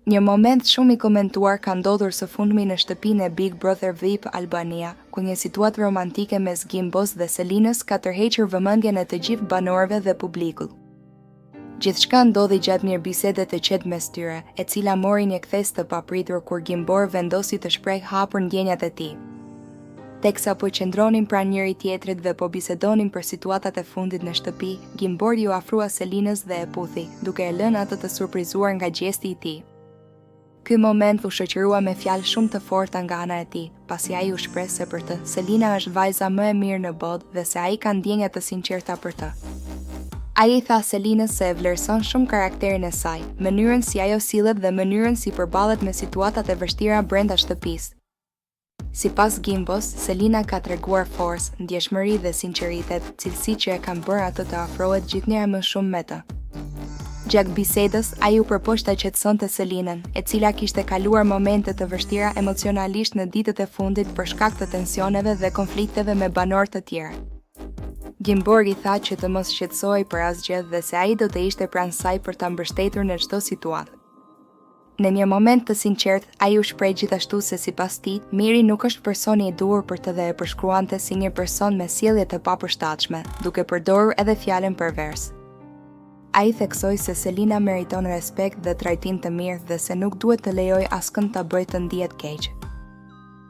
Një moment shumë i komentuar ka ndodhur së fundmi në shtëpinë e Big Brother VIP Albania, ku një situatë romantike mes Gimbos dhe Selinës ka tërhequr vëmendjen e të gjithë banorëve dhe publikut. Gjithçka ndodhi gjatë mirëbisedës të qetë mes tyre, e cila mori një kthes të papritur kur Gimbor vendosi të shprehë hapur ndjenjat e tij. Teksa po qëndronin pranë njëri tjetrit dhe po bisedonin për situatat e fundit në shtëpi, Gimbor ju afrua Selinës dhe e puthi, duke e lënë atë të surprizuar nga gjesti i tij. Ky moment u shoqërua me fjalë shumë të forta nga ana e tij, pasi ai u shpreh se për të, Selina është vajza më e mirë në botë dhe se ai ka ndjenja të sinqerta për të. Ai i tha Selinës se e vlerëson shumë karakterin e saj, mënyrën si ajo sillet dhe mënyrën si përballet me situatat e vështira brenda shtëpisë. Sipas Gimbos, Selina ka treguar forcë, ndjeshmëri dhe sinqeritet, cilësi që e kanë bërë atë të afrohet gjithnjëherë më shumë me të. Gjatë bisedës, ai u përpoq ta qetësonte Selinën, e cila kishte kaluar momente të vështira emocionalisht në ditët e fundit për shkak të tensioneve dhe konflikteve me banorë të tjerë. Gimbor i tha që të mos shqetësohej për asgjë dhe se ai do të ishte pranë saj për ta mbështetur në çdo situatë. Në një moment të sinqert, ai u shpreh gjithashtu se sipas tij, Miri nuk është personi i duhur për të dhe e përshkruante si një person me sjellje të papërshtatshme, duke përdorur edhe fjalën pervers. Ai theksoi se Selina meriton respekt dhe trajtim të mirë dhe se nuk duhet të lejojë askënd ta bëjë të ndihet keq.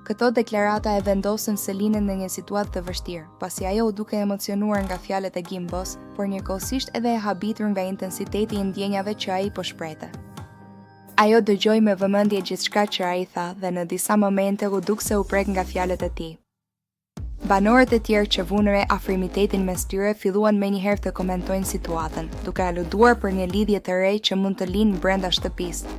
Këto deklarata e vendosën Selinën në një situatë të vështirë, pasi ajo u duke emocionuar nga fjalët e Gimbos, por njëkohësisht edhe e habitur nga intensiteti i ndjenjave që ai po shprehte. Ajo dëgjoi me vëmendje gjithçka që ai tha dhe në disa momente u duk se u prek nga fjalët e tij. Banorët e tjerë që vunë re afrimitetin mes tyre filluan menjëherë të komentojnë situatën, duke aluduar për një lidhje të re që mund të linë brenda shtëpisë.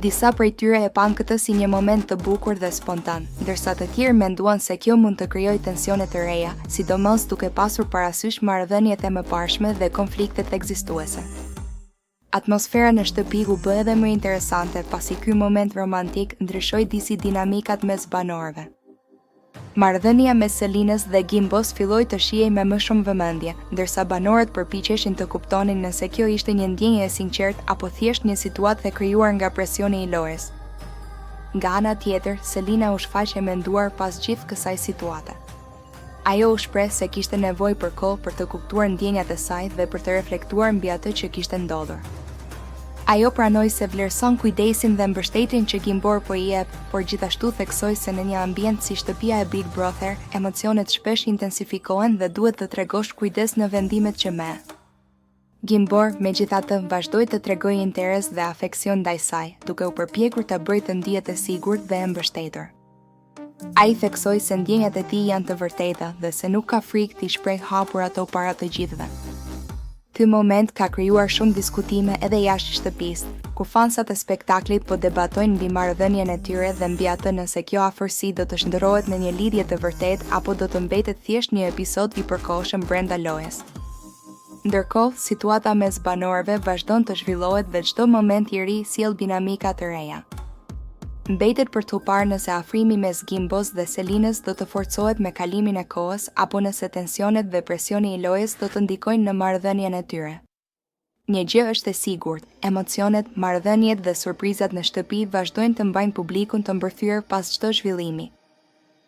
Disa prej tyre e panë këtë si një moment të bukur dhe spontan, ndërsa të tjerë menduan se kjo mund të krijojë tensione të reja, sidomos duke pasur parasysh marrëdhëniet e mëparshme dhe konfliktet ekzistuese. Atmosfera në shtëpi u bë edhe më interesante pasi ky moment romantik ndryshoi disi dinamikat mes banorëve. Marrëdhënia mes Selinës dhe Gimbos filloi të shihej me më shumë vëmendje, ndërsa banorët përpiqeshin të kuptonin nëse kjo ishte një ndjenjë e sinqertë apo thjesht një situatë e krijuar nga presioni i lojës. Nga ana tjetër, Selina u shfaqe menduar pas gjithë kësaj situate. Ajo u shpreh se kishte nevojë për kohë për të kuptuar ndjenjat e saj dhe për të reflektuar mbi atë që kishte ndodhur. Ajo pranoi se vlerëson kujdesin dhe mbështetjen që Gimbor po i jep, por gjithashtu theksoi se në një ambient si shtëpia e Big Brother, emocionet shpesh intensifikohen dhe duhet të tregosh kujdes në vendimet që merr. Gimbor, megjithatë, vazhdoi të tregojë interes dhe afeksion ndaj saj, duke u përpjekur ta bëjë të ndihet e sigurt dhe e mbështetur. Ai theksoi se ndjenjat e tij janë të vërteta dhe se nuk ka frikë t'i shprehë hapur ato para të gjithëve. Ky moment ka krijuar shumë diskutime edhe jashtë shtëpisë, ku fansat e spektaklit po debatojnë mbi marrëdhënien e tyre dhe mbi atë nëse kjo afërsi do të shndërrohet në një lidhje të vërtetë apo do të mbetet thjesht një episod i përkohshëm brenda lojës. Ndërkohë, situata mes banorëve vazhdon të zhvillohet dhe çdo moment i ri sjell dinamika të reja. Mbetet për t'u parë nëse afrimi mes Gimbos dhe Selinës do të forcohet me kalimin e kohës apo nëse tensionet dhe presioni i lojës do të ndikojnë në marrëdhënien e tyre. Një gjë është e sigurt, emocionet, marrëdhëniet dhe surprizat në shtëpi vazhdojnë të mbajnë publikun të mbërthyer pas çdo zhvillimi.